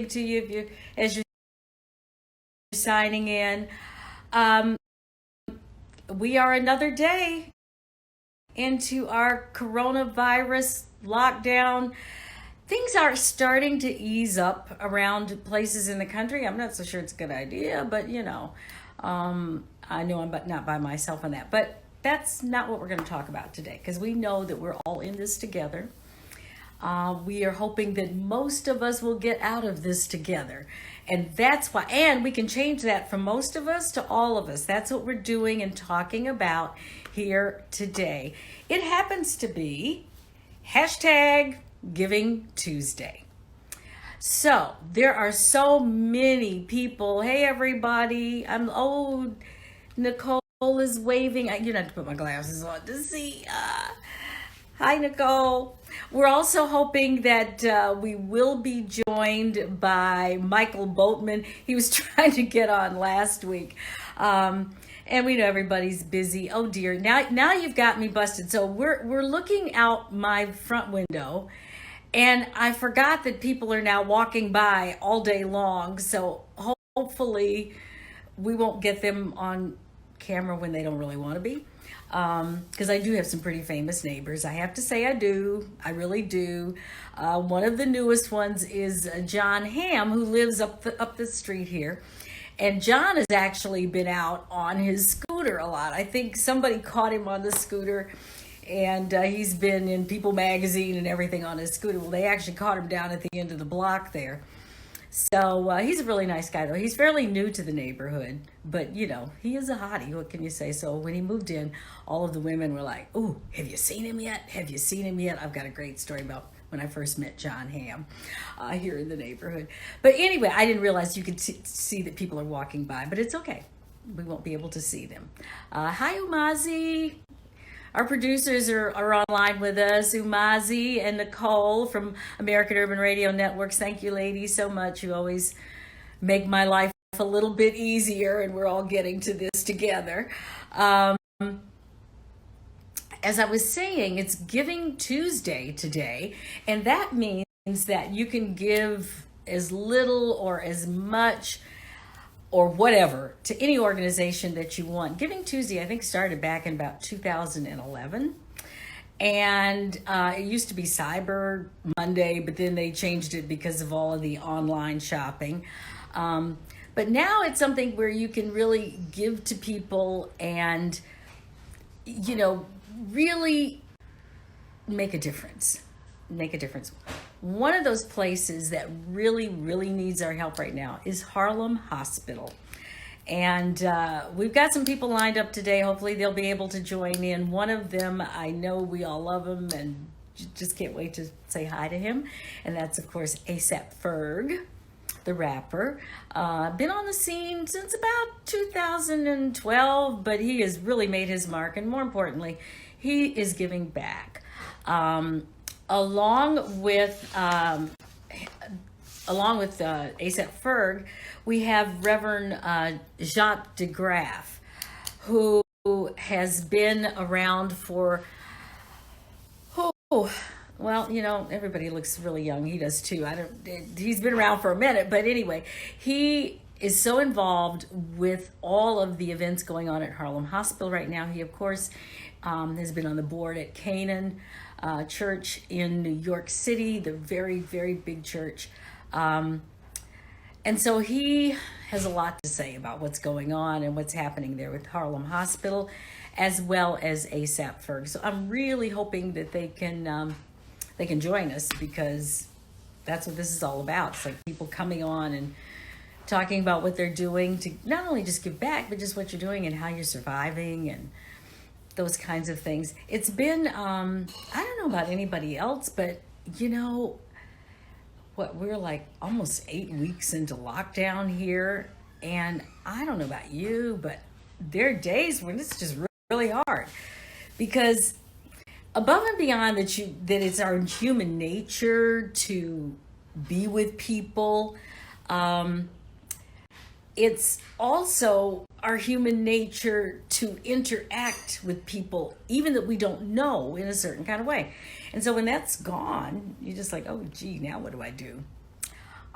wave to you as you're signing in. We are another day into our coronavirus lockdown. Things are starting to ease up around places in the country. I'm not so sure it's a good idea, but I know I'm not by myself on that. But that's not what we're going to talk about today, because we know that we're all in this together. We are hoping that most of us will get out of this together. And that's why, and we can change that from most of us to all of us. That's what we're doing and talking about here today. It happens to be #Giving Tuesday. So there are so many people. Hey, everybody. Nicole is waving. You don't have to put my glasses on to see. Hi, Nicole. We're also hoping that we will be joined by Michael Boatman. He was trying to get on last week. And we know everybody's busy. Oh dear, now you've got me busted. So we're looking out my front window, and I forgot that people are now walking by all day long. So hopefully we won't get them on camera when they don't really want to be. Because I do have some pretty famous neighbors. I have to say I do. I really do. One of the newest ones is John Hamm, who lives up the street here. And John has actually been out on his scooter a lot. I think somebody caught him on the scooter, and he's been in People magazine and everything on his scooter. Well, they actually caught him down at the end of the block there. So he's a really nice guy, though. He's fairly new to the neighborhood, but he is a hottie. What can you say? So when he moved in, all of the women were like, "Ooh, have you seen him yet? Have you seen him yet?" I've got a great story about when I first met John Hamm here in the neighborhood. But anyway, I didn't realize you could see that people are walking by, but it's okay. We won't be able to see them. Hi, Umazi. Our producers are online with us, Umazi and Nicole from American Urban Radio Networks. Thank you, ladies, so much. You always make my life a little bit easier, and we're all getting to this together. As I was saying, it's Giving Tuesday today, and that means that you can give as little or as much or whatever to any organization that you want. Giving Tuesday, I think, started back in about 2011. And it used to be Cyber Monday, but then they changed it because of all of the online shopping. But now it's something where you can really give to people and, really make a difference. One of those places that really, really needs our help right now is Harlem Hospital. And we've got some people lined up today. Hopefully they'll be able to join in. One of them, I know we all love him and just can't wait to say hi to him. And that's, of course, ASAP Ferg, the rapper. Been on the scene since about 2012, but he has really made his mark. And more importantly, he is giving back. Along with ASAP Ferg, we have Reverend Jacques De Graff, who has been around for, everybody looks really young. He does too. He's been around for a minute, but anyway, he is so involved with all of the events going on at Harlem Hospital right now. He, of course, has been on the board at Canaan Church in New York City, the very, very big church. And so he has a lot to say about what's going on and what's happening there with Harlem Hospital, as well as ASAP Ferg. So I'm really hoping that they can join us, because that's what this is all about. It's like people coming on and talking about what they're doing to not only just give back, but just what you're doing and how you're surviving and those kinds of things. It's been, I don't know about anybody else, but we're like almost 8 weeks into lockdown here. And I don't know about you, but there are days when it's just really hard, because above and beyond that it's our human nature to be with people. It's also our human nature to interact with people, even that we don't know, in a certain kind of way. And so when that's gone, you're just like, oh, gee, now what do I do?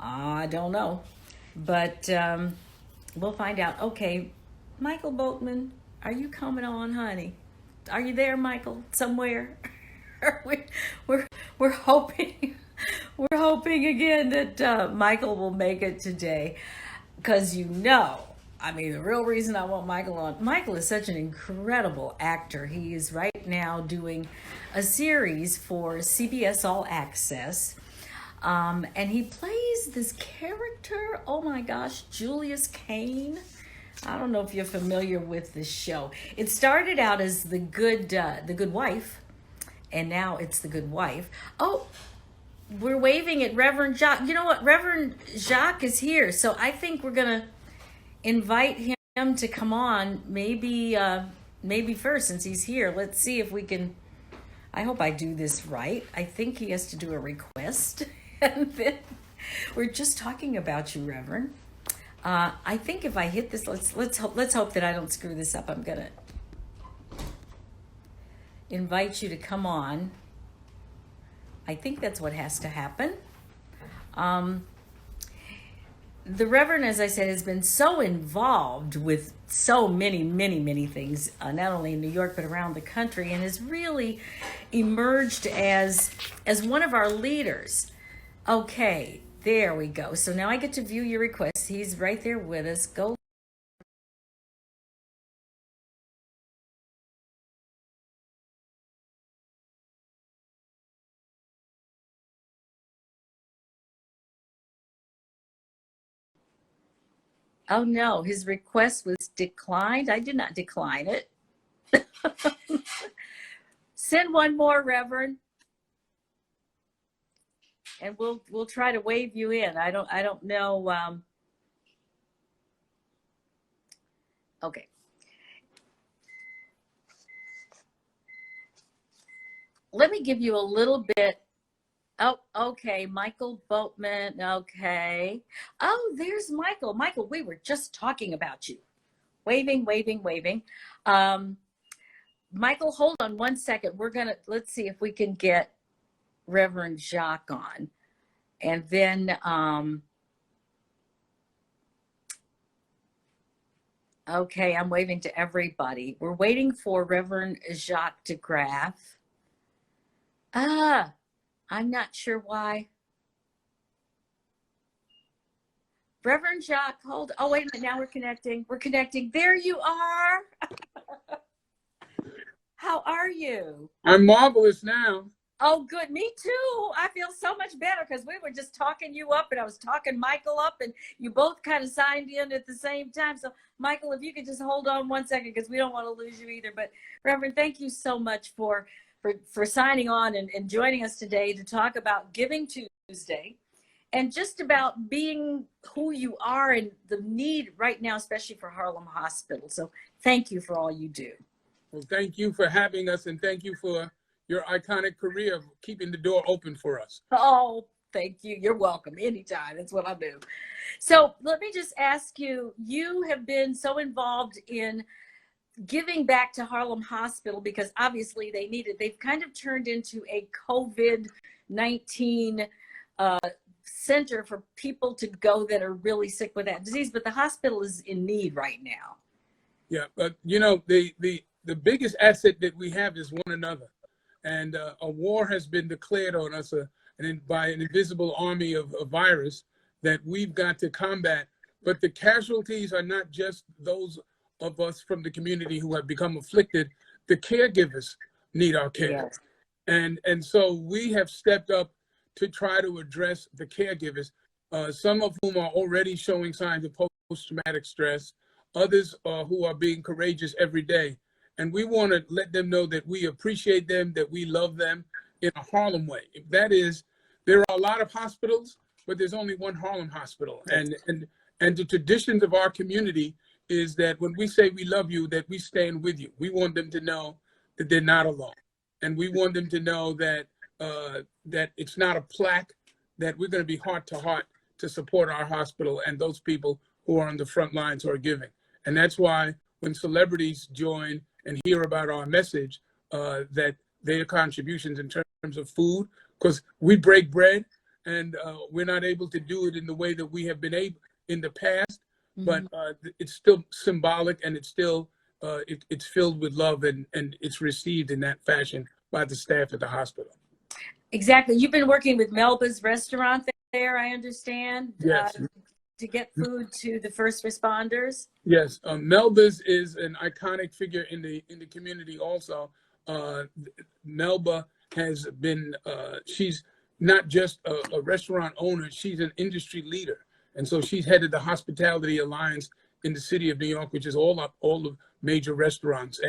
I don't know. But we'll find out. Okay, Michael Boatman, are you coming on, honey? Are you there, Michael? Somewhere? we, we're we're hoping we're hoping again that Michael will make it today, because I mean, the real reason I want Michael on. Michael is such an incredible actor. He is right now doing a series for CBS All Access. And he plays this character, oh my gosh, Julius Kane. I don't know if you're familiar with this show. It started out as the Good Wife, and now it's The Good Wife. Oh, we're waving at Reverend Jacques. You know what? Reverend Jacques is here, so I think we're gonna invite him to come on. Maybe first, since he's here. Let's see if we can. I hope I do this right. I think he has to do a request, and then we're just talking about you, Reverend. I think if I hit this, let's hope that I don't screw this up. I'm gonna invite you to come on. I think that's what has to happen. The Reverend, as I said, has been so involved with so many things, not only in New York but around the country, and has really emerged as one of our leaders. Okay, there we go. So now I get to view your requests. He's right there with us. Go. Oh no, his request was declined. I did not decline it. Send one more, Reverend, and we'll try to wave you in. I don't know. Okay. Let me give you a little bit. Oh, okay. Michael Boatman. Okay. Oh, there's Michael. Michael, we were just talking about you. Waving. Michael, hold on one second. Let's see if we can get Reverend Jacques on. And then, okay, I'm waving to everybody. We're waiting for Reverend Jacques De Graff. I'm not sure why. Reverend Jacques, hold. Oh, wait a minute. Now we're connecting. There you are. How are you? I'm marvelous now. Oh, good. Me too. I feel so much better because we were just talking you up and I was talking Michael up, and you both kind of signed in at the same time. So, Michael, if you could just hold on one second because we don't want to lose you either. But, Reverend, thank you so much for signing on and joining us today to talk about Giving Tuesday and just about being who you are and the need right now, especially for Harlem Hospital. So thank you for all you do. Well, thank you for having us, and thank you for your iconic career of keeping the door open for us. Oh, thank you. You're welcome. Anytime. That's what I do. So let me just ask you, you have been so involved in giving back to Harlem Hospital because obviously they need it. They've kind of turned into a COVID-19 center for people to go that are really sick with that disease, but the hospital is in need right now. Yeah, but you know, the biggest asset that we have is one another. And a war has been declared on us by an invisible army of a virus that we've got to combat. But the casualties are not just those of us from the community who have become afflicted. The caregivers need our care. Yes. And so we have stepped up to try to address the caregivers, some of whom are already showing signs of post-traumatic stress, others who are being courageous every day. And we want to let them know that we appreciate them, that we love them in a Harlem way. That is, there are a lot of hospitals, but there's only one Harlem hospital. And the traditions of our community is that when we say we love you, that we stand with you. We want them to know that they're not alone. And we want them to know that that it's not a plaque, that we're going to be heart to heart to support our hospital and those people who are on the front lines who are giving. And that's why when celebrities join and hear about our message, that their contributions in terms of food, because we break bread and we're not able to do it in the way that we have been able in the past. But it's still symbolic, and it's still it's filled with love, and it's received in that fashion by the staff at the hospital. Exactly. You've been working with Melba's restaurant there, I understand, Yes. to get food to the first responders. Yes, Melba's is an iconic figure in the community. Also, Melba has been she's not just a restaurant owner; she's an industry leader, and so she's headed the Hospitality Alliance in the city of New York, which is all the major restaurants.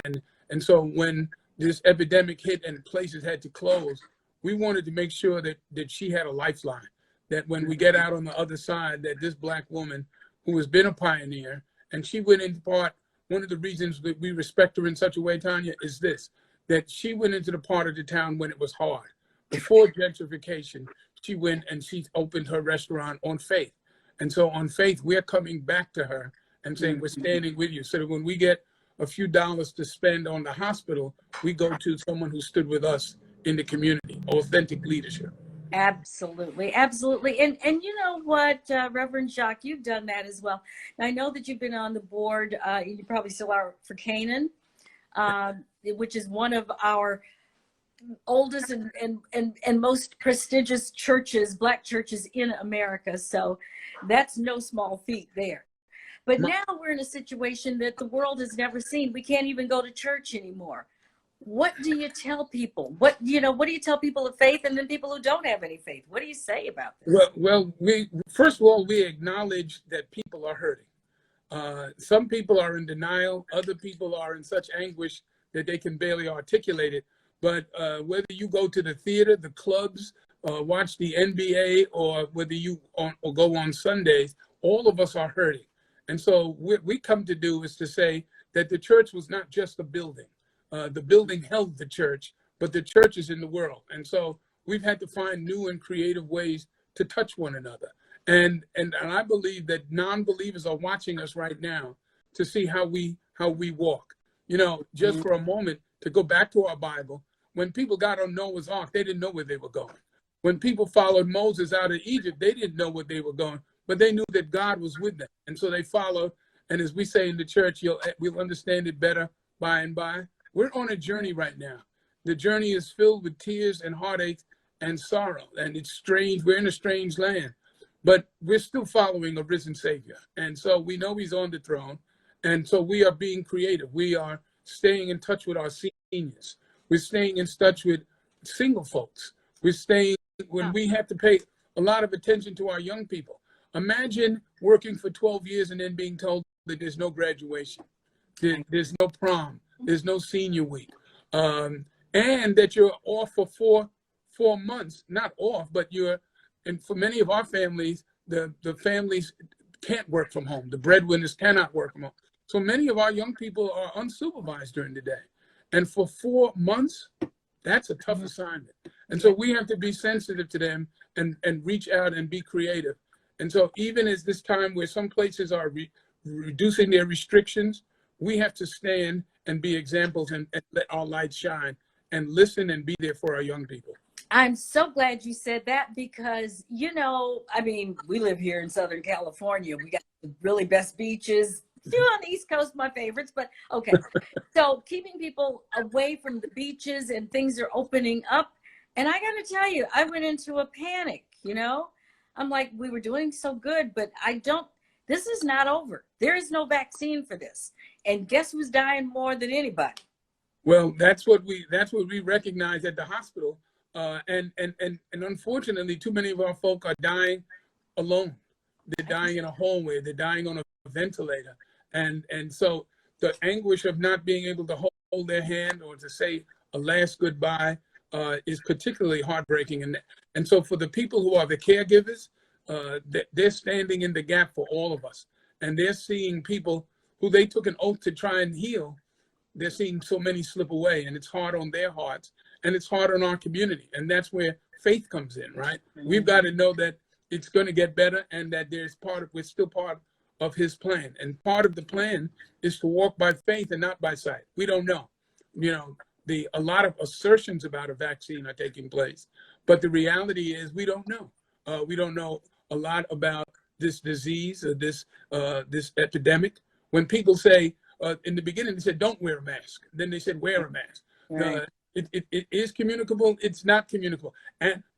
And so when this epidemic hit and places had to close, we wanted to make sure that she had a lifeline. That when we get out on the other side, that this Black woman who has been a pioneer, and she went into part, one of the reasons that we respect her in such a way, Tanya, is this, that she went into the part of the town when it was hard. Before gentrification, she went and she opened her restaurant on faith. And so on faith, we're coming back to her and saying, we're standing with you. So that when we get a few dollars to spend on the hospital, we go to someone who stood with us in the community, authentic leadership. Absolutely, absolutely. And you know what, Reverend Jacques, you've done that as well. Now, I know that you've been on the board, you probably still are, for Canaan, which is one of our oldest and most prestigious churches, Black churches in America. So that's no small feat there. But now we're in a situation that the world has never seen. We can't even go to church anymore. What do you tell people? What do you tell people of faith, and then people who don't have any faith? What do you say about this? Well, we first of all, we acknowledge that people are hurting. Some people are in denial. Other people are in such anguish that they can barely articulate it. But whether you go to the theater, the clubs, watch the NBA, or whether you or go on Sundays, all of us are hurting. And so what we come to do is to say that the church was not just a building. The building held the church, but the church is in the world. And so we've had to find new and creative ways to touch one another. And I believe that non-believers are watching us right now to see how we walk. Just for a moment, to go back to our Bible, when people got on Noah's Ark, they didn't know where they were going. When people followed Moses out of Egypt, they didn't know where they were going, but they knew that God was with them. And so they followed. And as we say in the church, we'll understand it better by and by. We're on a journey right now. The journey is filled with tears and heartache and sorrow. And it's strange. We're in a strange land. But we're still following a risen Savior. And so we know he's on the throne. And so we are being creative. We are staying in touch with our seniors. We're staying in touch with single folks. We're staying when we have to pay a lot of attention to our young people. Imagine working for 12 years and then being told that there's no graduation, there's no prom, there's no senior week, and that you're off for four months, not off, but and for many of our families, the families can't work from home. The breadwinners cannot work from home. So many of our young people are unsupervised during the day. And for 4 months, that's a tough assignment. And so we have to be sensitive to them and reach out and be creative. And so even as this time where some places are reducing their restrictions, we have to stand and be examples and let our light shine and listen and be there for our young people. I'm so glad you said that because, we live here in Southern California. We got the really best beaches. Still on the East Coast, my favorites, but okay. So keeping people away from the beaches and things are opening up. And I got to tell you, I went into a panic, I'm like, we were doing so good, but this is not over. There is no vaccine for this. And guess who's dying more than anybody? Well, that's what we recognize at the hospital. And unfortunately, too many of our folk are dying alone. They're dying in a hallway. They're dying on a ventilator. And so the anguish of not being able to hold their hand or to say a last goodbye is particularly heartbreaking. And so for the people who are the caregivers, they're standing in the gap for all of us. And they're seeing people who they took an oath to try and heal. They're seeing so many slip away, and it's hard on their hearts, and it's hard on our community. And that's where faith comes in, right? Mm-hmm. We've got to know that it's going to get better and that we're still part of his plan. And part of the plan is to walk by faith and not by sight. We don't know. A lot of assertions about a vaccine are taking place, but the reality is we don't know. We don't know a lot about this disease or this epidemic. When people say in the beginning, they said don't wear a mask. Then they said wear a mask. Right. It is communicable. It's not communicable.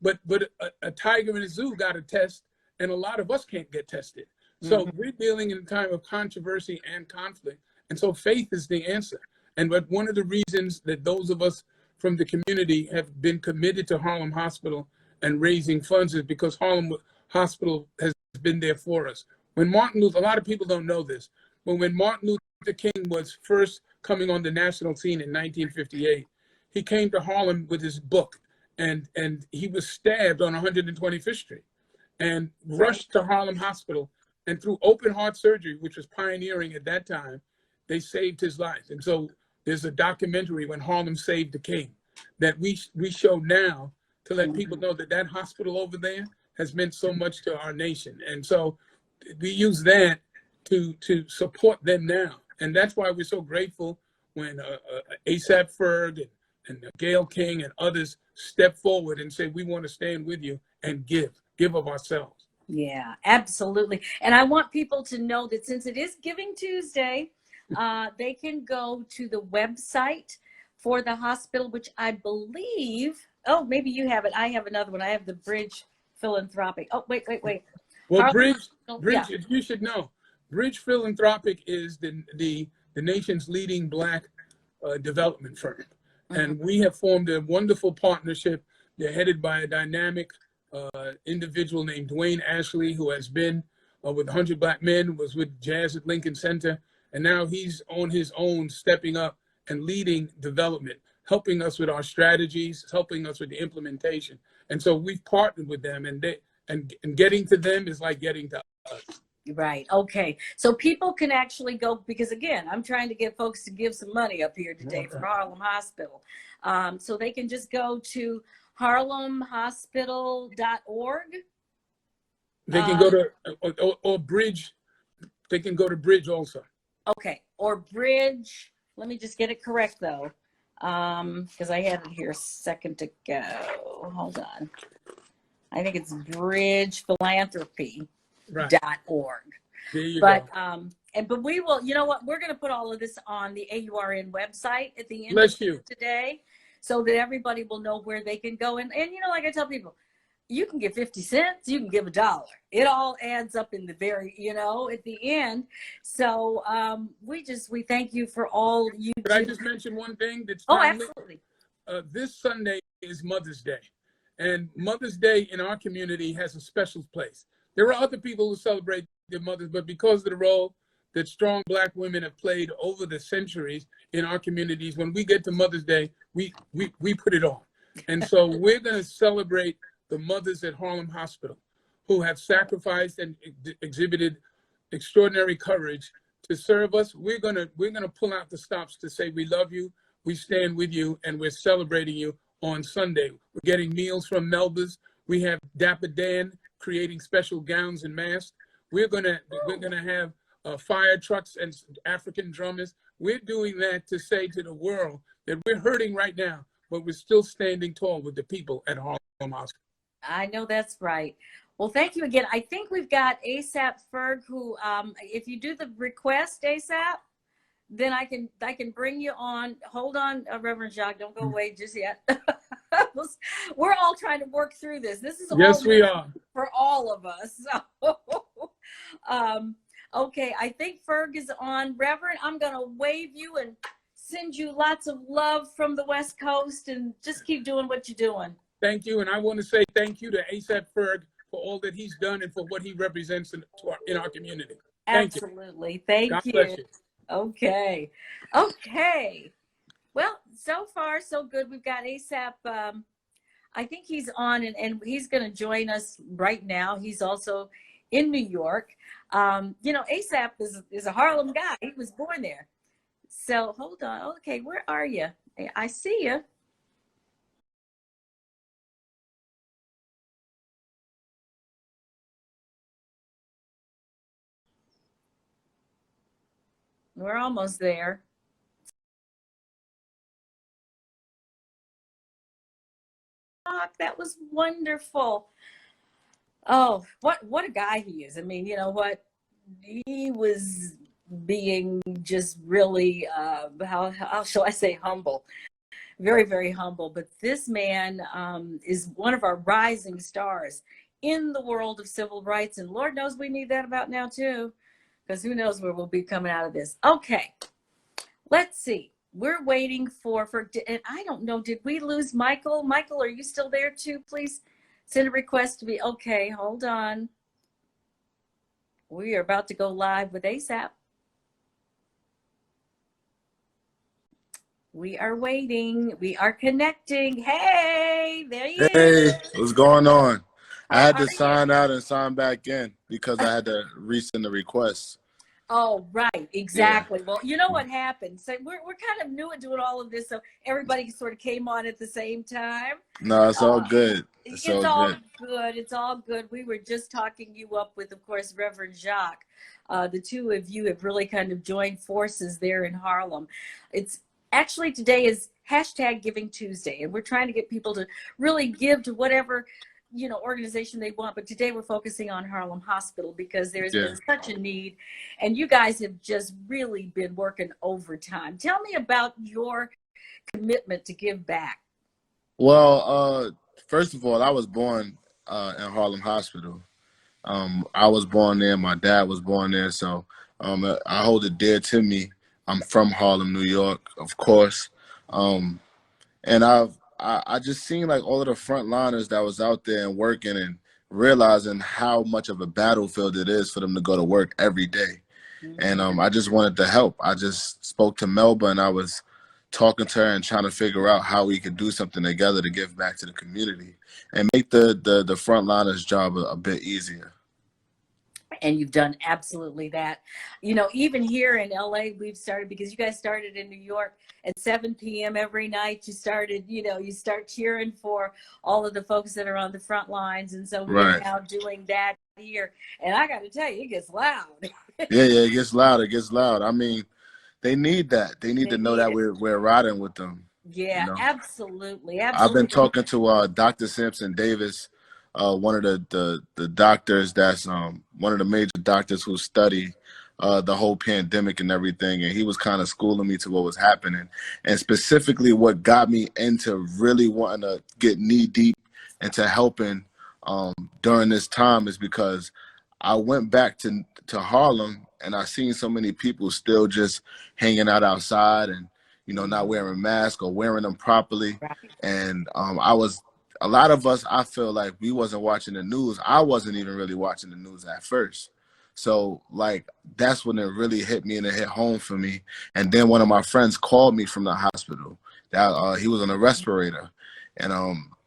But a tiger in a zoo got a test, and a lot of us can't get tested. So we're dealing in a time of controversy and conflict, and so faith is the answer. And but one of the reasons that those of us from the community have been committed to Harlem Hospital and raising funds is because Harlem Hospital has been there for us. When Martin Luther, a lot of people don't know this, but when Martin Luther King was first coming on the national scene in 1958, he came to Harlem with his book, and he was stabbed on 125th Street and rushed to Harlem Hospital. And through open heart surgery, which was pioneering at that time, they saved his life. And so there's a documentary, When Harlem Saved the King, that we show now to let people know that that hospital over there has meant so much to our nation. And so we use that to support them now. And that's why we're so grateful when ASAP Ferg and Gail King and others step forward and say, we want to stand with you and give of ourselves. Yeah, absolutely. And I want people to know that since it is Giving Tuesday, they can go to the website for the hospital, which I believe, oh, maybe you have it. I have another one. I have the Bridge Philanthropic. Oh, wait. Well, Bridge, yeah. you should know, Bridge Philanthropic is the nation's leading Black development firm. And we have formed a wonderful partnership. They're headed by a dynamic individual named Dwayne Ashley, who has been with 100 Black Men, was with Jazz at Lincoln Center, and now he's on his own, stepping up and leading development, helping us with our strategies, helping us with the implementation. And so we've partnered with them, and getting to them is like getting to us. Right. Okay. So people can actually go, because again, I'm trying to get folks to give some money up here today for Harlem Hospital. So they can just go to harlemhospital.org. They can go to or Bridge. They can go to Bridge also. Okay. Or Bridge. Let me just get it correct though. Because I had it here a second ago. Hold on. I think it's bridgephilanthropy.org. Right. There you go. But we will, you know what, we're going to put all of this on the AURN website at the end of today, so that everybody will know where they can go. And you know, like I tell people, you can give 50 cents, you can give $1. It all adds up in the very, you know, at the end. So we thank you for all you do. Could I just mention one thing that's absolutely. This Sunday is Mother's Day, and Mother's Day in our community has a special place. There are other people who celebrate their mothers, but because of the role that strong Black women have played over the centuries in our communities, when we get to Mother's Day, we put it on. And so we're going to celebrate the mothers at Harlem Hospital who have sacrificed and exhibited extraordinary courage to serve us. We're gonna pull out the stops to say we love you, we stand with you, and we're celebrating you on Sunday. We're getting meals from Melba's. We have Dapper Dan creating special gowns and masks. We're gonna have fire trucks and African drummers. We're doing that to say to the world that we're hurting right now, but we're still standing tall with the people at Harlem Hospital. I know that's right. Well, thank you again. I think we've got ASAP Ferg, who, if you do the request ASAP, then I can bring you on. Hold on, Reverend Jacques, don't go away just yet. We're all trying to work through this. This is yes, we are for all of us. So, okay, I think Ferg is on. Reverend, I'm gonna wave you and send you lots of love from the West Coast, and just keep doing what you're doing. Thank you, and I want to say thank you to ASAP Ferg for all that he's done and for what he represents in our community. Absolutely. Thank you. God bless you. Okay. Well, so far so good. We've got ASAP. I think he's on, and he's going to join us right now. He's also in New York. You know, ASAP is a Harlem guy. He was born there. So hold on. Okay, where are you? I see you. We're almost there. That was wonderful. Oh, what a guy he is. I mean, you know what? He was being just really how shall I say, humble. Very, very humble. But this man is one of our rising stars in the world of civil rights, and Lord knows we need that about now too, because who knows where we'll be coming out of this. Okay, let's see. We're waiting for and I don't know, did we lose Michael? Michael, are you still there too? Please send a request to be okay. Hold on. We are about to go live with ASAP. We are waiting. We are connecting. Hey, there he Hey, is. what's going on? I How had are to you? sign out and sign back in because I had to resend the request. Oh, right, Yeah. exactly. Well, you know what happened? So we're kind of new at doing all of this, so everybody sort of came on at the same time. No, it's all Uh, good. It's it's all all good. good. It's all good. We were just talking you up with, of course, Reverend Jacques. The two of you have really kind of joined forces there in Harlem. It's actually today is hashtag Giving Tuesday, and we're trying to get people to really give to whatever organization they want. But today we're focusing on Harlem Hospital because there's Yeah. been such a need, and you guys have just really been working overtime. Tell me about your commitment to give back. Well, first of all, I was born in Harlem Hospital. I was born there. My dad was born there, so I hold it dear to me. I'm from Harlem, New York, of course. Um, and I just seen like all of the frontliners that was out there and working and realizing how much of a battlefield it is for them to go to work every day. And Mhm. I just wanted to help. I just spoke to Melba and I was talking to her and trying to figure out how we could do something together to give back to the community and make the frontliners job a bit easier. And you've done absolutely that. Even here in LA, we've started because you guys started in New York at 7 p.m. every night. You start cheering for all of the folks that are on the front lines. And so we are Right. now doing that here. And I got to tell you, it gets loud. Yeah, it gets loud. It gets loud. I mean, they need that. They need They to know need that it. we're riding with them. You Yeah, know. absolutely. I've been Absolutely. talking to Dr. Sampson Davis, one of the doctors that's one of the major doctors who study the whole pandemic and everything, and he was kind of schooling me to what was happening, and specifically what got me into really wanting to get knee deep into helping during this time is because I went back to Harlem and I seen so many people still just hanging out outside and not Mhm. wearing masks or wearing them properly. Right. And a lot of us, I feel like we wasn't watching the news. I wasn't even really watching the news at first. So like that's when it really hit me and it hit home for me. And then one of my friends called me from the hospital. That he was on a respirator, and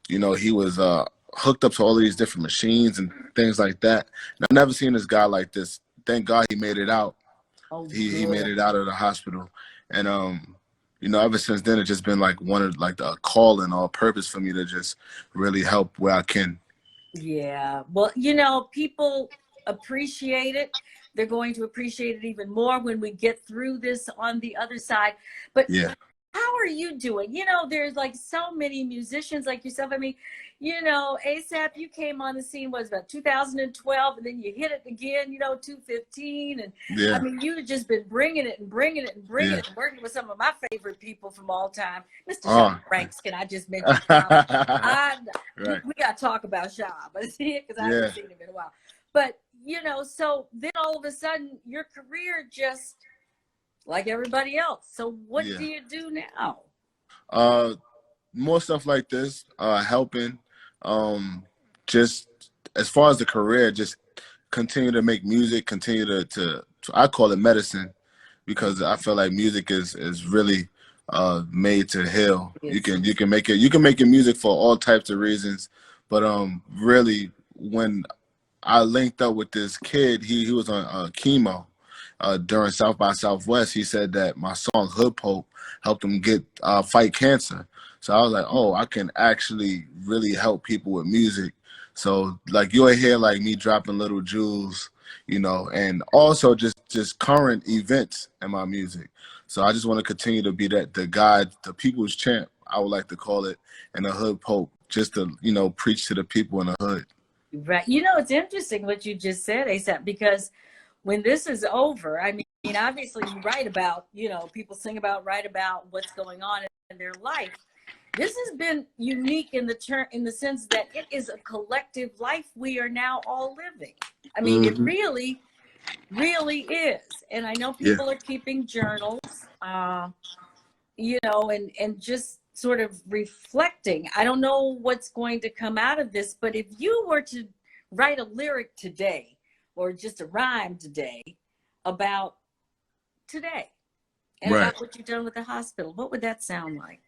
he was hooked up to all of these different machines and things like that. And I've never seen this guy like this. Thank God he made it out. Oh, He made good. it out of the hospital, and ever since then it's just been like one of like the calling or purpose for me to just really help where I can. Yeah. Well, people appreciate it. They're going to appreciate it even more when we get through this on the other side. But Yeah, how are you doing? There's like so many musicians like yourself. I mean, ASAP, you came on the scene was about 2012, and then you hit it again, 2015. And I yeah, mean, you've just been bringing it and bringing it and bringing yeah. it, and working with some of my favorite people from all time. Mr. Shaw Oh, Franks, can I just mention Shaw? I, right. we got to talk about Shaw, but see it because I haven't Yeah, seen him in a while. But, so then all of a sudden your career just like everybody else. So what yeah. do you do now? Uh, More stuff like this, helping. Just as far as the career, just continue to make music, continue to I call it medicine because I feel like music is really made to heal. You Is can make your music for all types of reasons, but really when I linked up with this kid, he was on chemo during South by Southwest. He said that my song Hood Pope helped him get fight cancer. So I was like, oh, I can actually really help people with music. So like you'll hear like me dropping little jewels, and also just current events in my music. So I just want to continue to be the guide, the people's champ, I would like to call it, and the hood pope, just to preach to the people in the hood. Right. You know, it's interesting what you just said, ASAP, because when this is over, I mean, obviously you write about, people sing about, write about what's going on in their life. This has been unique in the sense that it is a collective life we are now all living. I mean, it Hmm. really, really is. And I know Yeah. people are keeping journals, and just sort of reflecting. I don't know what's going to come out of this, but if you were to write a lyric today or just a rhyme today about today and Right. about what you've done with the hospital, what would that sound like?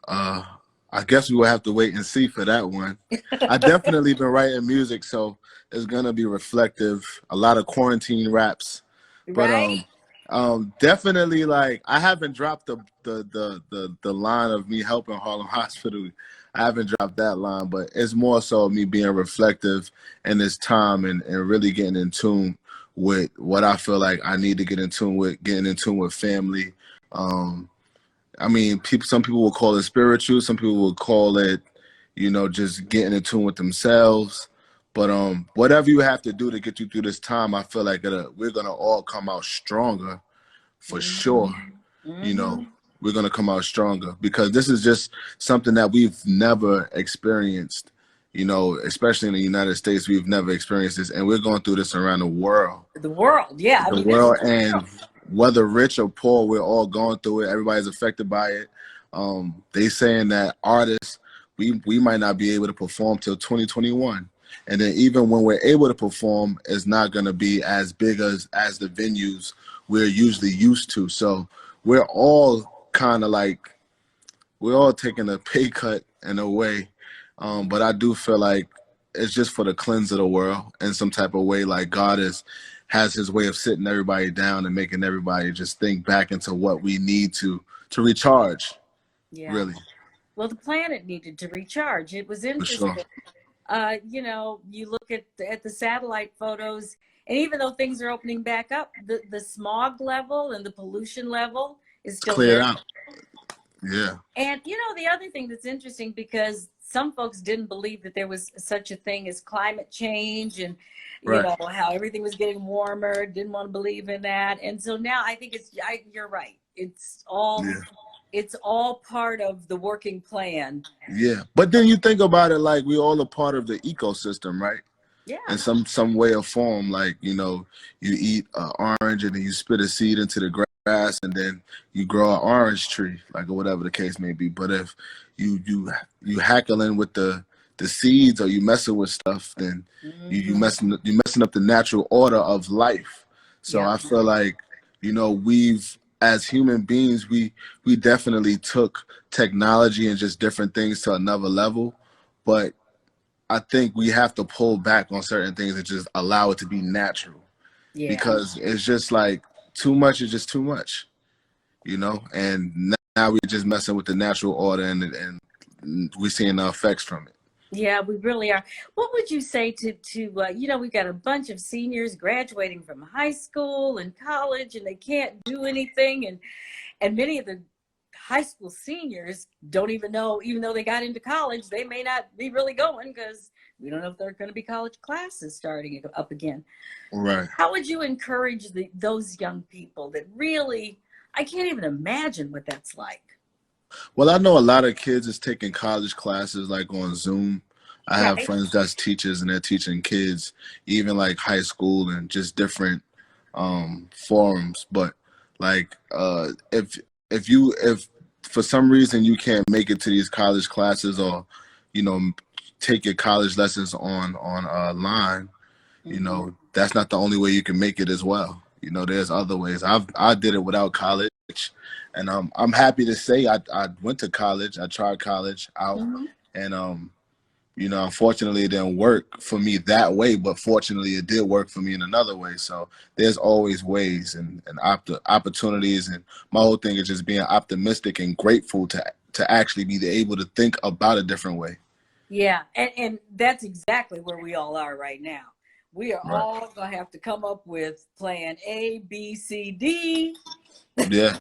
Uh, I guess we will have to wait and see for that one. I definitely been writing music, so it's gonna be reflective. A lot of quarantine raps, but Right? definitely like I haven't dropped the line of me helping Harlem Hospital. I haven't dropped that line, but it's more so me being reflective in this time and really getting in tune with what I feel like I need to get in tune with, getting in tune with family. Um, I mean, some people will call it spiritual. Some people will call it, just getting in tune with themselves. But whatever you have to do to get you through this time, I feel like we're gonna all come out stronger for sure. You know, Mm-hmm. we're gonna come out stronger because this is just something that we've never experienced. Especially in the United States, we've never experienced this, and we're going through this around the world. The world. Yeah. I The mean, this is world, and whether rich or poor, we're all going through it. Everybody's affected by it. They saying that artists, we might not be able to perform till 2021, and then even when we're able to perform, it's not going to be as big as the venues we're usually used to. So we're all kind of like we're all taking a pay cut in a way, but I do feel like it's just for the cleanse of the world in some type of way. Like God has his way of sitting everybody down and making everybody just think back into what we need to recharge, yeah. really, Well, the planet needed to recharge. It was for sure. interesting. You look at the satellite photos, and even though things are opening back up, the smog level and the pollution level is It's still cleared very. out. Yeah, And the other thing that's interesting, because some folks didn't believe that there was such a thing as climate change, and right. how everything was getting warmer, didn't want to believe in that. And so now I think you're right. Yeah. It's all part of the working plan. Yeah. But then you think about it like we all a part of the ecosystem, right? In Yeah. some way or form, like you eat an orange and then you spit a seed into the grass and then you grow an orange tree, like or whatever the case may be. But if you hackling with the seeds or you messing with stuff, then Hmm. you messing up the natural order of life. So Yeah. I feel like we've as human beings we definitely took technology and just different things to another level, but I think we have to pull back on certain things and just allow it to be natural Yeah. because it's just like too much is just too much, and now we're just messing with the natural order and we're seeing the effects from it. Yeah, we really are. What would you say to we've got a bunch of seniors graduating from high school and college, and they can't do anything, and many of the high school seniors don't even know, even though they got into college, they may not be really going because we don't know if there are going to be college classes starting up again. Right. How would you encourage those young people that really, I can't even imagine what that's like. Well, I know a lot of kids is taking college classes like on Zoom. I have Right. friends that's teachers and they're teaching kids, even like high school and just different forums. But like if for some reason you can't make it to these college classes or you know take your college lessons on line, Mm-hmm. that's not the only way you can make it as well. There's other ways. I did it without college, and I'm happy to say I went to college. I tried college out, Mm-hmm. and unfortunately it didn't work for me that way, but fortunately it did work for me in another way. So there's always ways and opportunities, and my whole thing is just being optimistic and grateful to actually be able to think about a different way. Yeah, and that's exactly where we all are right now. We are Right. all gonna have to come up with plan A, B, C, D. Yeah.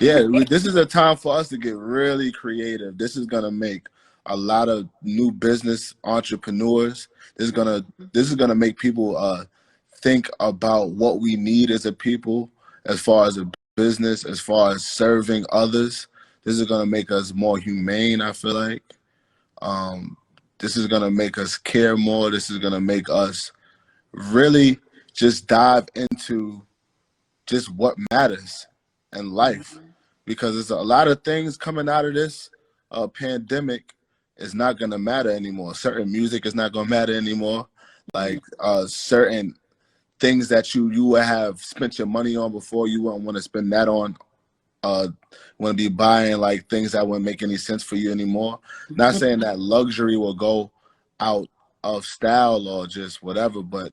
Yeah, this is a time for us to get really creative. This is gonna make a lot of new business entrepreneurs. This is gonna make people think about what we need as a people, as far as a business, as far as serving others. This is gonna make us more humane, I feel like. This is gonna make us care more. This is gonna make us really just dive into just what matters in life, because there's a lot of things coming out of this pandemic is not gonna matter anymore. Certain music is not gonna matter anymore. Like certain things that you would have spent your money on before, you wouldn't want to spend that on. Want to be buying like things that wouldn't make any sense for you anymore. Not saying that luxury will go out of style or just whatever, but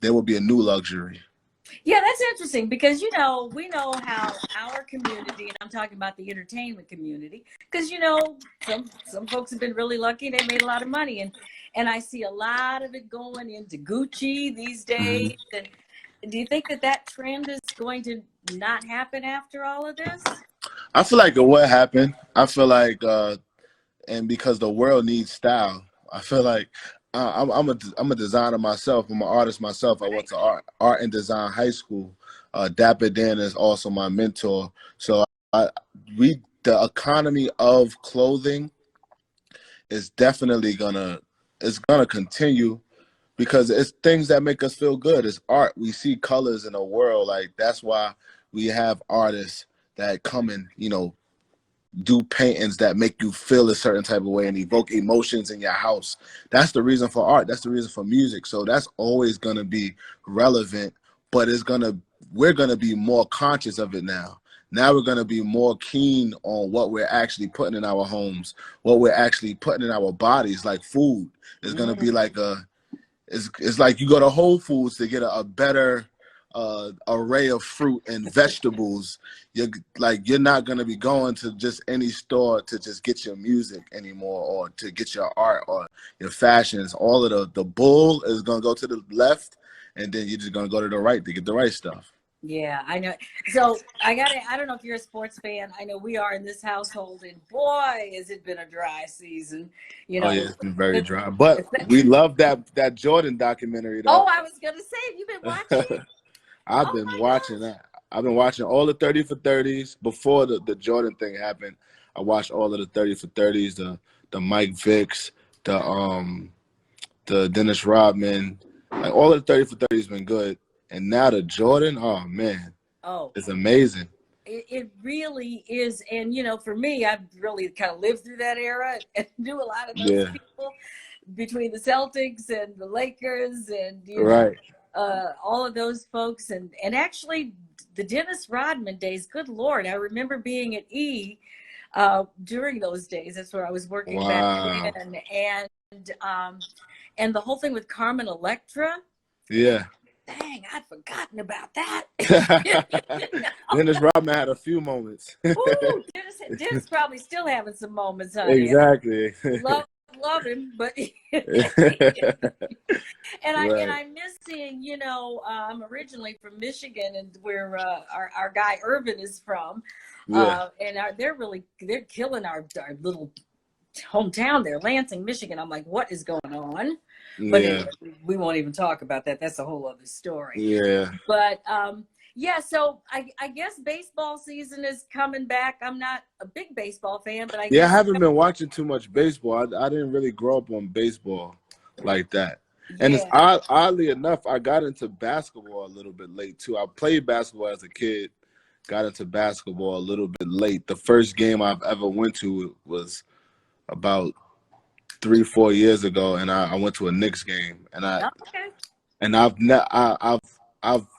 there will be a new luxury. Yeah, that's interesting because, you know, we know how our community, and I'm talking about the entertainment community, because, you know, some folks have been really lucky. They made a lot of money. And I see a lot of it going into Gucci these days. And do you think that that trend is going to not happen after all of this? I feel like it will happen. I feel like, and because the world needs style, I feel like I'm a designer myself. I'm an artist myself. I went to art and design high school. Dapper Dan is also my mentor. So the economy of clothing is definitely gonna continue, because it's things that make us feel good. It's art. We see colors in the world. Like, that's why we have artists that come and, you know, do paintings that make you feel a certain type of way and evoke emotions in your house. That's the reason for art. That's the reason for music. So that's always going to be relevant, but we're going to be more conscious of it now. Now we're going to be more keen on what we're actually putting in our homes, what we're actually putting in our bodies. Like food is going to be like it's like you go to Whole Foods to get a better array of fruit and vegetables. You're not going to be going to just any store to just get your music anymore, or to get your art or your fashions. All of the bull is going to go to the left, and then you're just going to go to the right to get the right stuff. Yeah, I know. So I don't know if you're a sports fan. I know we are in this household, and boy, has it been a dry season. You know, Oh yeah, it's been very dry. But we love that Jordan documentary though. Oh, I was gonna say, have you been watching? I've been watching that. I've been watching all the 30 for 30s before the Jordan thing happened. I watched all of the 30 for 30s, the Mike Vicks, the Dennis Rodman, like all of the 30 for 30s been good. And now the Jordan, oh man, it's amazing. It really is. And you know, for me, I've really kind of lived through that era and knew a lot of those people, between the Celtics and the Lakers and know, all of those folks, and actually the Dennis Rodman days. Good Lord, I remember being at E during those days. That's where I was working back then, and the whole thing with Carmen Electra. Yeah. Dang, I'd forgotten about that. Dennis Rodman had a few moments. Ooh, Dennis probably still having some moments, honey. Exactly. Love him, but and I miss seeing, you know, I'm originally from Michigan, and where our guy Irvin is from, and they're killing our little hometown there, Lansing, Michigan. I'm like, what is going on? But anyway, we won't even talk about that. That's a whole other story. Yeah. But so I guess baseball season is coming back. I'm not a big baseball fan, but I haven't been watching too much baseball. I didn't really grow up on baseball like that. And it's oddly enough, I got into basketball a little bit late too. I played basketball as a kid, got into basketball a little bit late. The first game I've ever went to was about 3-4 years ago, and I went to a Knicks game, and I've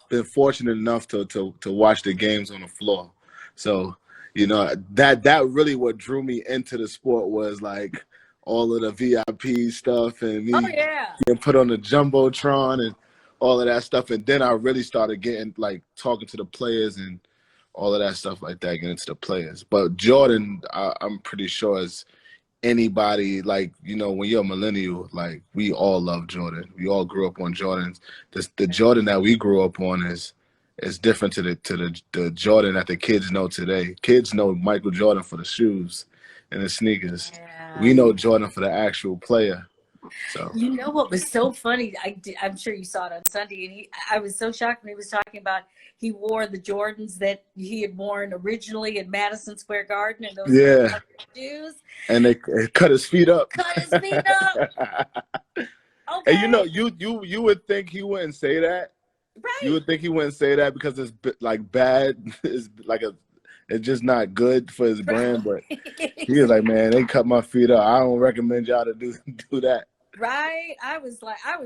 been fortunate enough to watch the games on the floor. So, you know, that really what drew me into the sport was like all of the VIP stuff and me getting put on the Jumbotron and all of that stuff. And then I really started getting like talking to the players and all of that stuff like that, getting into the players. But Jordan, I'm pretty sure is anybody, like, you know, when you're a millennial, like, we all love Jordan. We all grew up on Jordans. The Jordan that we grew up on is different to the Jordan that the kids know today. Kids know Michael Jordan for the shoes. and the sneakers. Yeah. We know Jordan for the actual player. So You know what was so funny? I'm sure you saw it on Sunday, and I was so shocked when he was talking about he wore the Jordans that he had worn originally in Madison Square Garden, and those yeah, shoes. and they cut his feet up. Cut his feet up. And Okay. you would think he wouldn't say that. You Right. would think he wouldn't say that because it's like bad. It's like it's just not good for his brand. But he was like, man, they cut my feet up. I don't recommend y'all to do that. Right. I was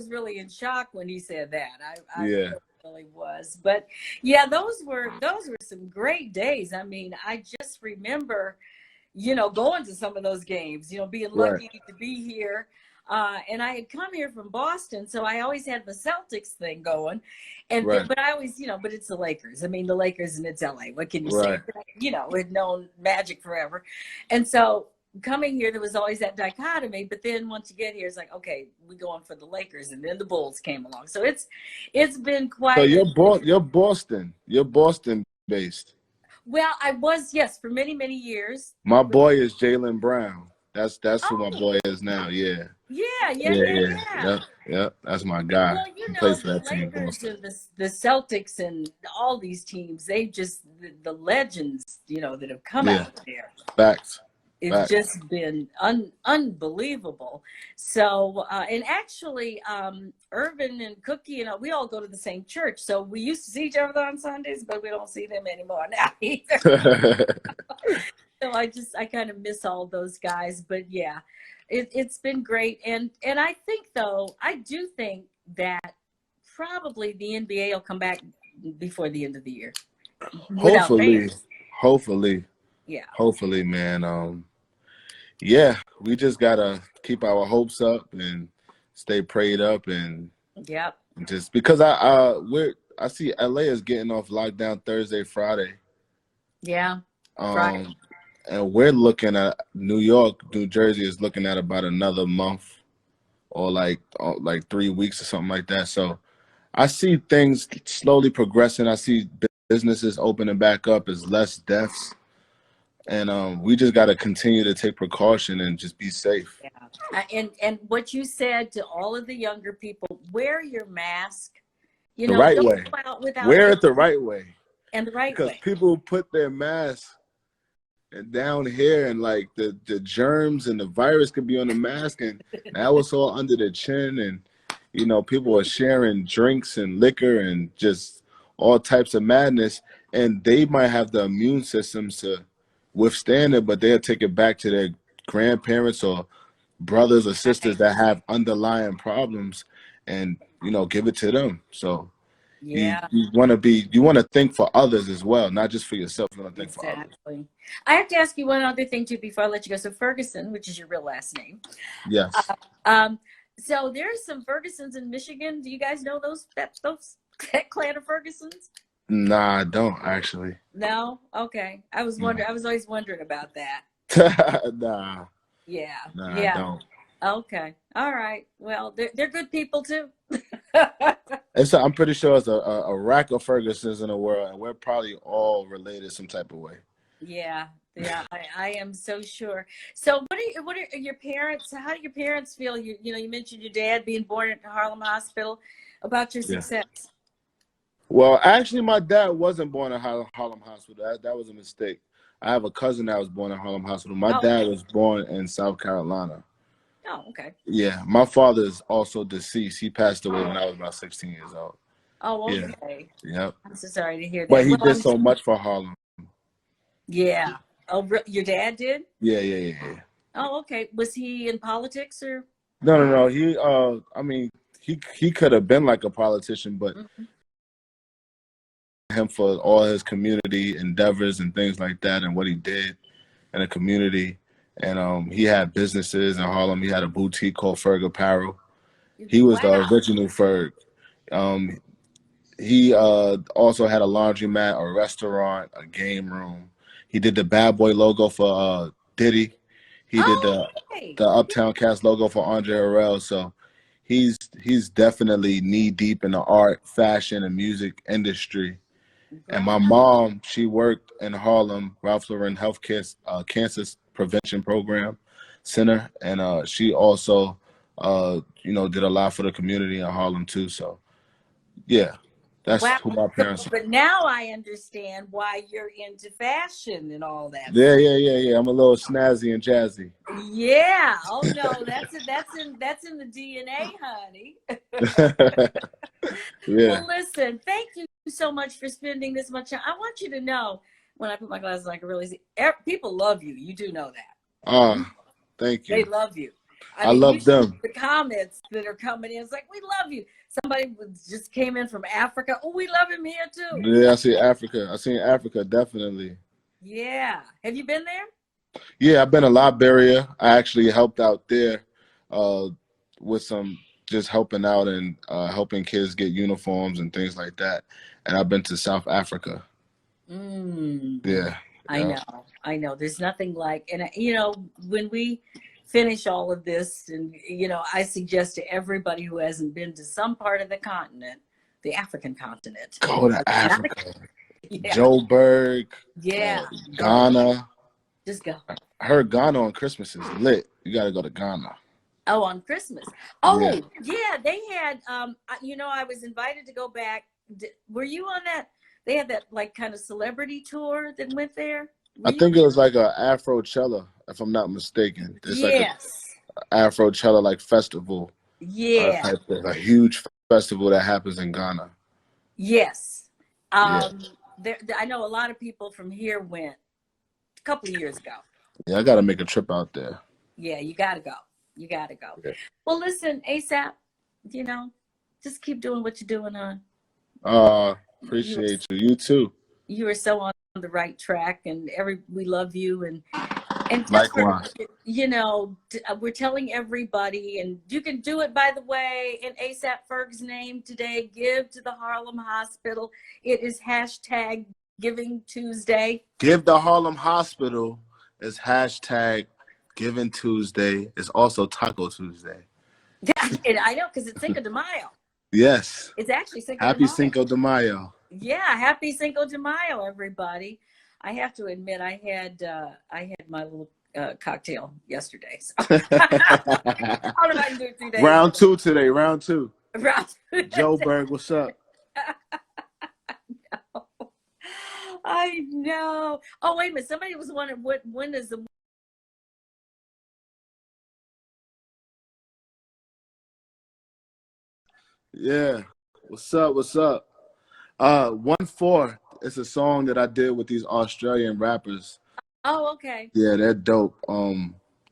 really in shock when he said that. I Yeah. really was. But yeah, those were some great days. I mean, I just remember, going to some of those games, being lucky to be here. And I had come here from Boston, so I always had the Celtics thing going. But I always, but it's the Lakers. I mean, the Lakers, and it's LA. What can you say? We'd known Magic forever. And so coming here, there was always that dichotomy. But then once you get here, it's like, okay, we're going for the Lakers, and then the Bulls came along. So it's been quite. So you're Boston based. Well, I was, yes, for many, many years. My boy is Jaylen Brown. That's who my boy is now. Yeah. Yeah. That's my guy. Well, He plays for the that team. Lakers and the Celtics and all these teams, they just the legends, that have come out there. Facts. It's just been unbelievable. So, and actually, Irvin and Cookie, we all go to the same church. So we used to see each other on Sundays, but we don't see them anymore now either. So I kind of miss all those guys. But yeah, it's been great. And I do think that probably the NBA will come back before the end of the year. Hopefully. Yeah. Hopefully, man. Yeah, we just gotta keep our hopes up and stay prayed up and just because I see LA is getting off lockdown Thursday, Friday. Yeah. Friday. And we're looking at New York, New Jersey is looking at about another month or like 3 weeks or something like that. So I see things slowly progressing. I see businesses opening back up. There's less deaths. And we just got to continue to take precaution and just be safe. Yeah. And what you said to all of the younger people, wear your mask. The right way. Wear it the right way. And the right way. Because people put their mask down here and like the germs and the virus could be on the mask and now it's all under the chin and people are sharing drinks and liquor and just all types of madness and they might have the immune systems to withstand it, but they'll take it back to their grandparents or brothers or sisters that have underlying problems and give it to them. So you want to think for others as well, not just for yourself. You want to think for others. I have to ask you one other thing too before I let you go. So Ferguson, which is your real last name. Yes. So there's some Fergusons in Michigan. Do you guys know that clan of Fergusons? Nah, I don't actually. No? Okay. I was always wondering about that. Nah. Yeah. Nah, I don't. Okay. All right. Well, they're good people too. I'm pretty sure it's a rack of Fergusons in the world, and we're probably all related some type of way. Yeah. I am so sure. So, what are your parents? How do your parents feel? You mentioned your dad being born at the Harlem Hospital. About your success. Yeah. Well, actually, my dad wasn't born at Harlem Hospital. That was a mistake. I have a cousin that was born at Harlem Hospital. My dad was born in South Carolina. Oh, okay. Yeah, my father is also deceased. He passed away when I was about 16 years old. Oh, okay. Yeah. Yep. I'm so sorry to hear that. But he did so much for Harlem. Yeah. Oh, your dad did? Yeah. Oh, okay. Was he in politics or? No. He could have been like a politician, but him for all his community endeavors and things like that and what he did in the community. And he had businesses in Harlem. He had a boutique called Ferg Apparel. He was the original Ferg. He also had a laundromat, a restaurant, a game room. He did the Bad Boy logo for Diddy. He did the Uptown Cast logo for Andre Harrell. So he's definitely knee deep in the art, fashion, and music industry. And my mom, she worked in Harlem, Ralph Lauren Healthcare, cancer Prevention Program Center, and she also, did a lot for the community in Harlem too. So, yeah, that's Wow. who my parents are. But now I understand why you're into fashion and all that Yeah, stuff. yeah. I'm a little snazzy and jazzy. Yeah. Oh no, that's in the DNA, honey. Yeah. Well, listen, thank you so much for spending this much time. I want you to know when I put my glasses on, I can really see. People love you. You do know that. Thank They you. love you. I I mean, you love see them. the comments that are coming in. It's like, we love you. Somebody just came in from Africa. Oh, we love him here too. Yeah, I see Africa. I seen Africa, definitely. Yeah. Have you been there? Yeah, I've been to Liberia. I actually helped out there with some just helping out and helping kids get uniforms and things like that. And I've been to South Africa. Yeah. I know. There's nothing like, and when we finish all of this, and I suggest to everybody who hasn't been to some part of the continent, the African continent, Go to Africa. yeah, Joburg, yeah, go, Ghana. just go. I heard Ghana on Christmas is lit. You got to go to Ghana. Oh, on Christmas. Yeah. Oh, yeah, they had. I was invited to go back. Were you on that? They had that like kind of celebrity tour that went there. I think it was like a Afrochella, if I'm not mistaken. It's like Yes. a Afrochella like festival. Yeah. Type thing, a huge festival that happens in Ghana. Yes. Yeah. I know a lot of people from here went a couple of years ago. Yeah, I got to make a trip out there. Yeah, you got to go. You got to go. Yeah. Well, listen, ASAP, just keep doing what you're doing, hon. Appreciate you. You too. You are so on the right track, and we love you, and just likewise. We're telling everybody, and you can do it, by the way, in ASAP Ferg's name today. Give to the Harlem Hospital. It is hashtag Giving Tuesday. Give the Harlem Hospital is hashtag Giving Tuesday. It's also Taco Tuesday. And I know, because it's Cinco de Mayo. Yes. It's actually Cinco de Happy Mayo. Cinco de Mayo. Yeah, happy Cinco de Mayo, everybody. I have to admit, I had my little cocktail yesterday. So. I don't know if I can do it 2 days. Round 2 today. Round 2. Round 2. Joburg, what's up? I know. Oh, wait a minute. Somebody was wondering when is the. Yeah. What's up? What's up? 1-4. It's a song that I did with these Australian rappers. Oh, okay. Yeah, they're dope.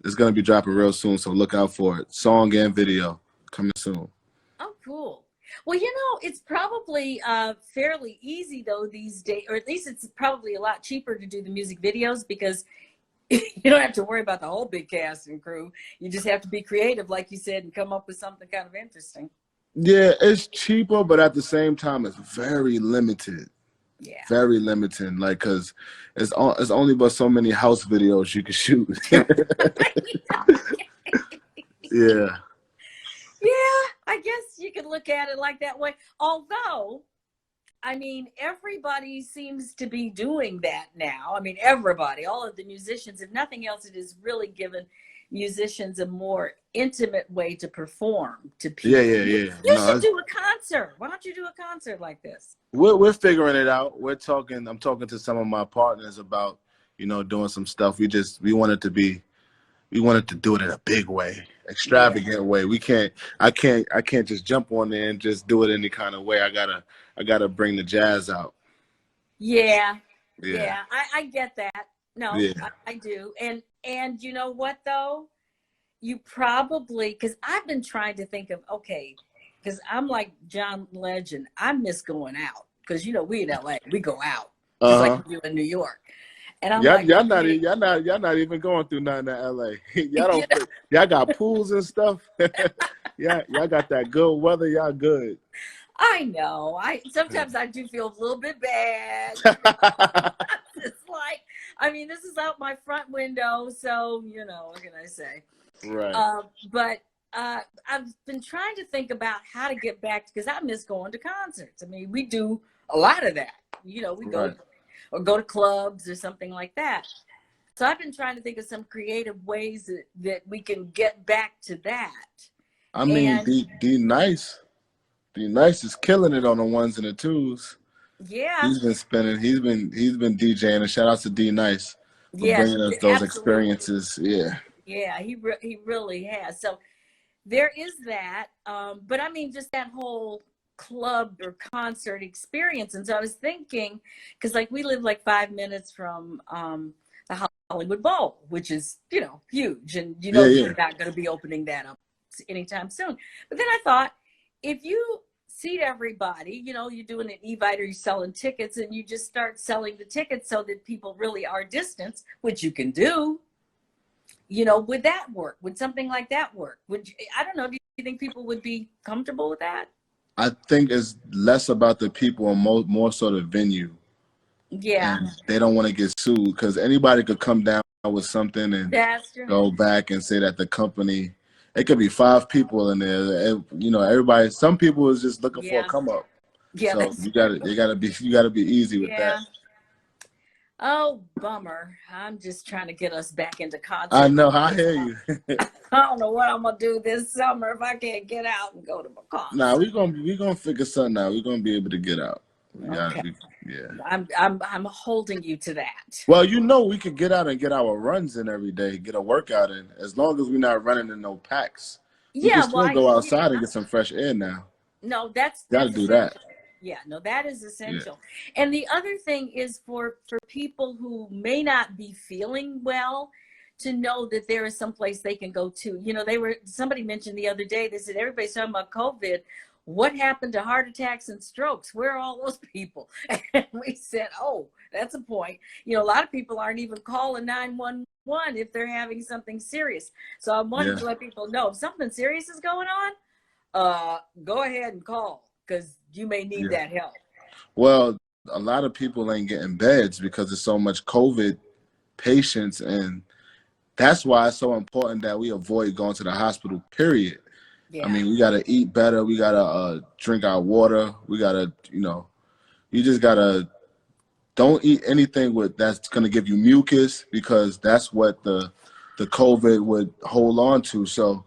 It's gonna be dropping real soon, so look out for it. Song and video coming soon. Oh, cool. Well, it's probably fairly easy though these days, or at least it's probably a lot cheaper to do the music videos because you don't have to worry about the whole big cast and crew. You just have to be creative, like you said, and come up with something kind of interesting. Yeah, it's cheaper, but at the same time, it's very limited. Yeah. Very limited, like, cause it's only but so many house videos you can shoot. Yeah. Yeah, I guess you could look at it like that way. Although, I mean, everybody seems to be doing that now. I mean, everybody, all of the musicians, if nothing else, it has really given musicians a more intimate way to perform to people. Yeah. You should do a concert. Why don't you do a concert like this? We're figuring it out. I'm talking to some of my partners about, doing some stuff. We wanted to do it in a big way, extravagant way. I can't just jump on there and just do it any kind of way. I gotta bring the jazz out. Yeah. I get that. No, yeah. I do. And you know what though? You probably, because I've been trying to think of, okay, because I'm like John Legend. I miss going out because we in LA, we go out just like we do in New York. And I'm y'all not even going through nothing in LA. Y'all got pools and stuff. y'all got that good weather. Y'all good. I know. Sometimes I do feel a little bit bad. It's like, this is out my front window, so what can I say? Right. But I've been trying to think about how to get back because I miss going to concerts. We do a lot of that. We go or go to clubs or something like that. So I've been trying to think of some creative ways that we can get back to that. I mean, And D Nice. D Nice is killing it on the ones and the twos. yeah, He's been spinning. He's been DJing. And shout out to D Nice for yes, bringing us those absolutely. experiences. Yeah. Yeah, he really has. So there is that. But I mean, just that whole club or concert experience. And so I was thinking, because like we live like 5 minutes from the Hollywood Bowl, which is, you know, huge. And you know, Yeah. they're not going to be opening that up anytime soon. But then I thought, if you seat everybody, you know, you're doing an Evite or you're selling tickets, and you just start selling the tickets so that people really are distanced, which you can do. You know, would that work? Would something like that work? I don't know. Do you think people would be comfortable with that? I think it's less about the people and more so the venue. Yeah, And they don't want to get sued because anybody could come down with something and that's true. go back and say that the company, it could be 5 people in there. You know, everybody, some people is just looking for a Yeah, come up. yeah, So that's you gotta be easy with that. yeah. Oh, bummer. I'm just trying to get us back into I concert. know, I hear you. I don't know what I'm gonna do this summer if I can't get out and go to my Nah, concert. we gonna figure something out. We're gonna be able to get out. Okay. Yeah. I'm holding you to that. Well, you know, we could get out and get our runs in every day, get a workout in, as long as we're not running in no packs. We can Yeah, well, still go outside and get some fresh air now. no, that's Gotta do essential. that. Yeah, no, that is Yeah. essential. And the other thing is for people who may not be feeling well, to know that there is some place they can go to. You know, somebody mentioned the other day, they said everybody's talking about COVID. What happened to heart attacks and strokes? Where are all those people? And we said, oh, that's a point. You know, a lot of people aren't even calling 911 if they're having something serious. So I wanted to let people know if something serious is going on, go ahead and call, because you may need that help. Well, a lot of people ain't getting beds because there's so much COVID patients, and that's why it's so important that we avoid going to the hospital, period. Yeah. I mean, we got to eat better. We got to drink our water. We got to, you know, you just got to don't eat anything that's going to give you mucus, because that's what the COVID would hold on to. So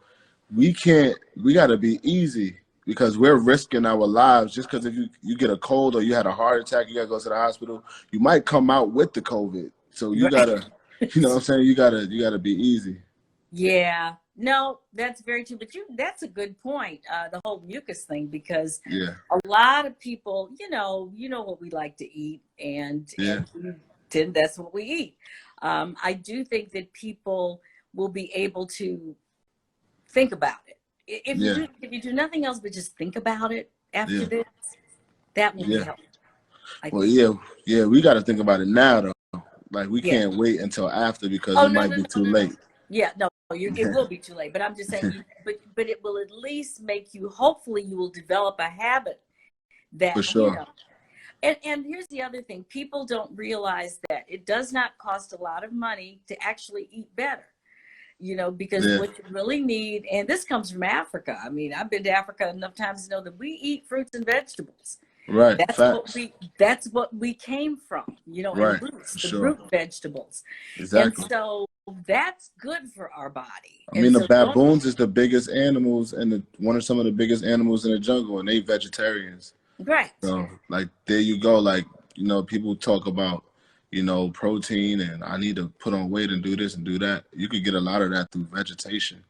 we got to be easy, because we're risking our lives. Just because if you get a cold or you had a heart attack, you got to go to the hospital, you might come out with the COVID. So you got to, you know what I'm saying? You got to be easy. Yeah, no, that's very true. But that's a good point. The whole mucus thing, because a lot of people, you know what we like to eat, and that's what we eat. I do think that people will be able to think about it. If you do nothing else but just think about it after this, that will be helpful. Well, we got to think about it now, though. Like, we can't wait until after, because it might be too late. Yeah, no, it will be too late. But I'm just saying, but it will at least make you, hopefully you will develop a habit that, for sure. You know. And here's the other thing. People don't realize that it does not cost a lot of money to actually eat better. You know, because what you really need, and this comes from Africa. I mean, I've been to Africa enough times to know that we eat fruits and vegetables. Right. That's what we came from, you know, and roots, the root vegetables. Exactly. And so that's good for our body. I mean, the baboons is the biggest animals, and some of the biggest animals in the jungle, and they vegetarians. Right. So, like, there you go. Like, you know, people talk about, you know, protein, and I need to put on weight and do this and do that. You could get a lot of that through vegetation.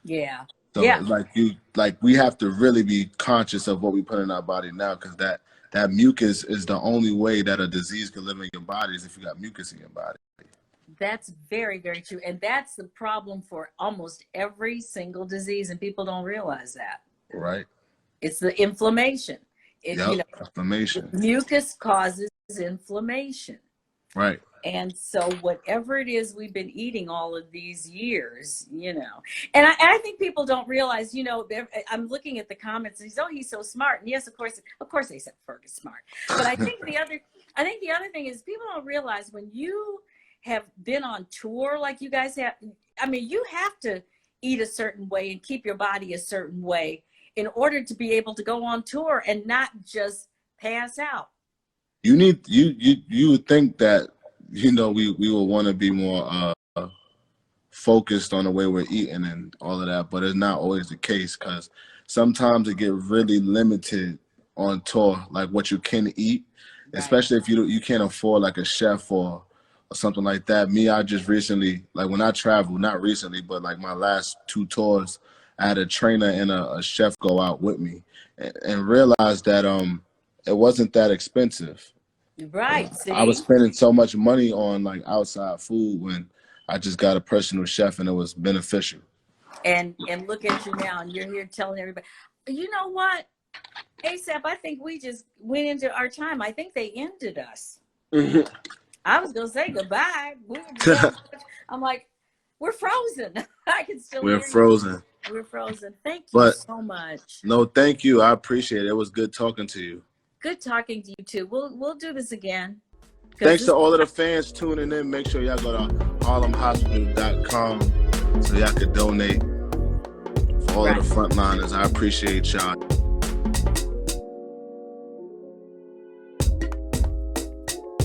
Yeah. So we have to really be conscious of what we put in our body now, because that mucus is the only way that a disease can live in your body, is if you got mucus in your body. That's very, very true. And that's the problem for almost every single disease, and people don't realize that. Right. It's the inflammation. Inflammation. Mucus causes inflammation. Right. And so whatever it is we've been eating all of these years, you know, and I think people don't realize, you know, I'm looking at the comments and he's so smart. And yes, of course, ASAP Ferg is smart. But I think the other thing is, people don't realize, when you have been on tour like you guys have, I mean, you have to eat a certain way and keep your body a certain way in order to be able to go on tour and not just pass out. You would think that you know, we would want to be more focused on the way we're eating and all of that, but it's not always the case, because sometimes it get really limited on tour, like what you can eat, especially if you can't afford like a chef or something like that. Me, I just recently, like when I travel, not recently, but like my last 2 tours, I had a trainer and a chef go out with me, and realized that it wasn't that expensive. Right. See? I was spending so much money on like outside food when I just got a personal chef, and it was beneficial. And look at you now, and you're here telling everybody. You know what, ASAP, I think we just went into our time. I think they ended us. I was gonna say goodbye. I'm like, we're frozen. I can still. We're frozen. We're frozen. Thank you so much. No, thank you. I appreciate it. It was good talking to you. Good talking to you too. We'll do this again. Thanks to all of the fans tuning in. Make sure y'all go to harlemhospital.com so y'all can donate for all of the frontliners. I appreciate y'all.